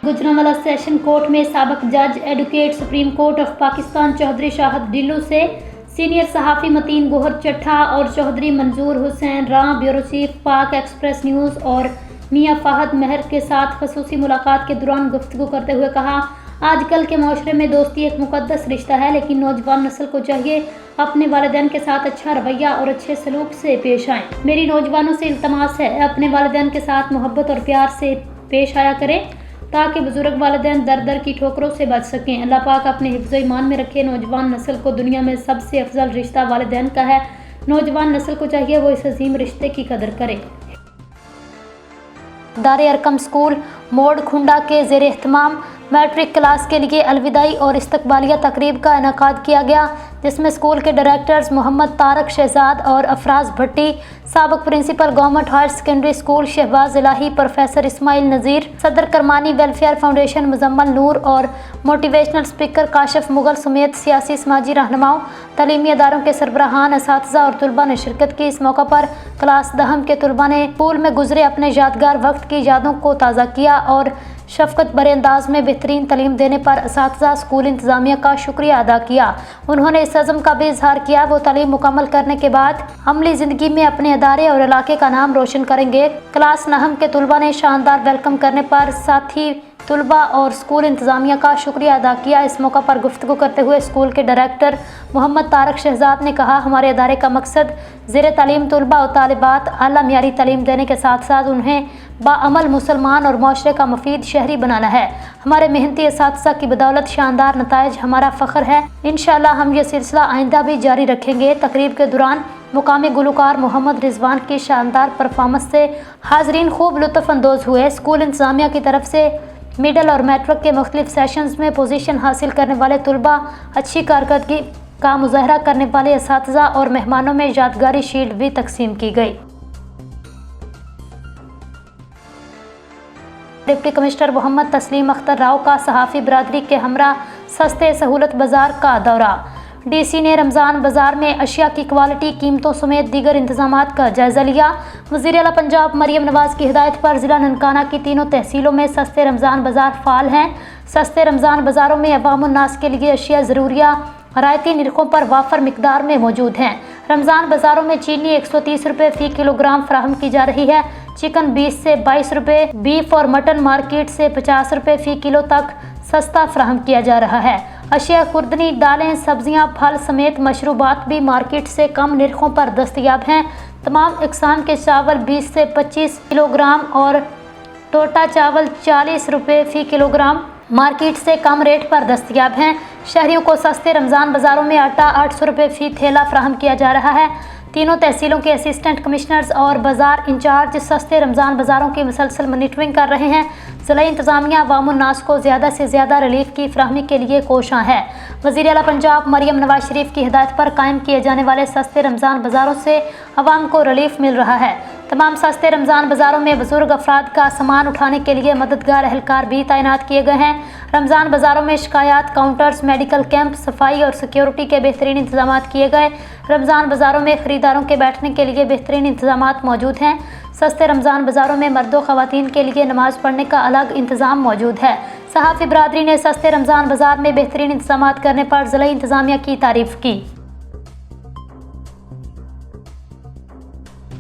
Gujranwala session court में साबिक जज advocate supreme court of Pakistan Chaudhry Shahid Dillu से सीनियर सहाफ़ी मतीन गोहर चट्ठा और चौधरी मंजूर हुसैन रां ब्यूरो चीफ पाक एक्सप्रेस न्यूज़ और मियां फ़हद महर के साथ ख़ुसूसी मुलाकात के दौरान गुफ्तगू करते हुए कहा, आजकल के माशरे में दोस्ती एक मुक़द्दस रिश्ता है, लेकिन नौजवान नस्ल को चाहिए अपने वालिदैन के साथ अच्छा रवैया और अच्छे सलूक से पेश आएँ। मेरी नौजवानों से इल्तमास है, अपने वालिदैन के साथ मोहब्बत और प्यार से पेश आया करें ताकि बुजुर्ग वालिदैन दर दर की ठोकरों से बच सकें। अल्लाह पाक अपने हिफ्ज़ ईमान में रखे। नौजवान नस्ल को दुनिया में सबसे अफजल रिश्ता वालिदैन का है। नौजवान नस्ल को चाहिए वो इस अजीम रिश्ते की कदर करे। दारे अरकम स्कूल मोड़ खुंडा के ज़ेर एहतमाम मैट्रिक क्लास के लिए अलविदाई और इस्तकबालिया तकरीब का इनेकाद किया गया, जिसमें स्कूल के डायरेक्टर्स मोहम्मद तारक शहजाद और अफराज भट्टी, साबिक principal government higher secondary school Shahbaz Ilahi professor Ismail Nazir, सदर करमानी वेलफेयर फाउंडेशन मुजम्मल नूर और मोटिवेशनल स्पीकर काशिफ मुगल समेत सियासी समाजी रहनुमाओं, तलीमी अदारों के सरबराहान, असातिज़ा और तलबा ने शिरकत की। इस मौका पर क्लास दहम के तलबा ने स्कूल में गुजरे अपने यादगार वक्त की यादों को ताज़ा किया और शफ़क़त भरे अंदाज में बेहतरीन तालीम देने पर असातिज़ा स्कूल इंतज़ामिया का शुक्रिया अदा किया। उन्होंने इस अज़म का भी इजहार किया वो तालीम मुकम्मल करने के बाद अमली ज़िंदगी में अपने अदारे और इलाके का नाम रोशन करेंगे। क्लास नहम के तलबा ने शानदार वेलकम करने पर साथी तलबा और स्कूल इंतज़ामिया का शुक्रिया अदा किया। इस मौका पर गुफ्तगू करते हुए स्कूल के डायरेक्टर मोहम्मद तारक शहजाद ने कहा, हमारे अदारे का मकसद ज़ेर तालीम तलबा और तालिबात आला मियारी तालीम देने के साथ साथ उन्हें बाअमल मुसलमान और माशरे का मुफीद शहरी बनाना है। हमारे मेहनती असातिज़ा की बदौलत शानदार नताइज हमारा फ़ख्र है। इंशाअल्लाह हम ये सिलसिला आइंदा भी जारी रखेंगे। तकरीब के दौरान मुकामी गुलकार मोहम्मद रिजवान की शानदार परफॉर्मेंस से हाजरीन खूब लुत्फ़ अंदोज़ हुए। स्कूल इंतज़ामिया की तरफ से मिडल और मैट्रिक के मुख्तलिफ सेशंस में पोजीशन हासिल करने वाले तलबा, अच्छी कारकर्दगी का मुज़ाहरा करने वाले असातिज़ा और मेहमानों में यादगारी शील्ड भी तकसीम की गई। डिप्टी कमिश्नर मोहम्मद तस्लीम अख्तर राव का सहाफ़ी बरादरी के हमरा सस्ते सहूलत बाज़ार का दौरा। डीसी ने रमज़ान बाज़ार में अशिया की क्वालिटी, कीमतों समेत दीगर इंतज़ामात का जायज़ा लिया। वज़ीर आला पंजाब मरियम नवाज़ की हिदायत पर ज़िला ननकाना की तीनों तहसीलों में सस्ते रमज़ान बाज़ार फ़ाल हैं। सस्ते रमज़ान बाज़ारों में अवामुन्नास के लिए अशिया ज़रूरिया रायती निरखों पर वाफर मिकदार में मौजूद हैं। रमज़ान बाज़ारों में चीनी 130 रुपये फ़ी किलोग्राम फराहम की जा रही है। चिकन 20 से 22 रुपये, बीफ और मटन मार्केट से 50 रुपये फ़ी किलो तक सस्ता फराहम किया जा रहा है। अशिया खुर्दनी, दालें, सब्जियां, फल समेत मशरूबात भी मार्केट से कम निरखों पर दस्तयाब हैं। तमाम इकसाम के चावल 20 से 25 किलोग्राम और टोटा चावल 40 रुपये फ़ी किलोग्राम मार्केट से कम रेट पर दस्तयाब हैं। शहरियों को सस्ते रमज़ान बाज़ारों में आटा 800 रुपये फ़ी थैला फराहम किया जा रहा है। तीनों तहसीलों के असिस्टेंट कमिश्नर्स और बाज़ार इंचार्ज सस्ते रमज़ान बाज़ारों की मुसलसल मॉनिटरिंग कर रहे हैं। ज़िला इंतज़ामिया अवामुन्नास को ज़्यादा से ज़्यादा रिलीफ की फराहमी के लिए कोशां है। वज़ीर आला पंजाब मरियम नवाज शरीफ की हिदायत पर कायम किए जाने वाले सस्ते रमज़ान बाज़ारों से अवाम को रिलीफ मिल रहा है। तमाम सस्ते रमज़ान बाज़ारों में बुजुर्ग अफराद का सामान उठाने के लिए मददगार एहलकार भी तैनात किए गए हैं। रमज़ान बाज़ारों में शिकायत काउंटर्स, मेडिकल कैंप, सफाई और सिक्योरिटी के बेहतरीन इंतजाम किए गए। रमज़ान बाज़ारों में ख़रीदारों के बैठने के लिए बेहतरीन इंतजाम मौजूद हैं। सस्ते रमज़ान बाज़ारों में मर्दों ख़वातीन के लिए नमाज पढ़ने का अलग इंतज़ाम मौजूद है। सहाफ़ी बरादरी ने सस्ते रमज़ान बाज़ार में बेहतरीन इंतजाम करने पर ज़िला इंतज़ामिया की तारीफ़ की।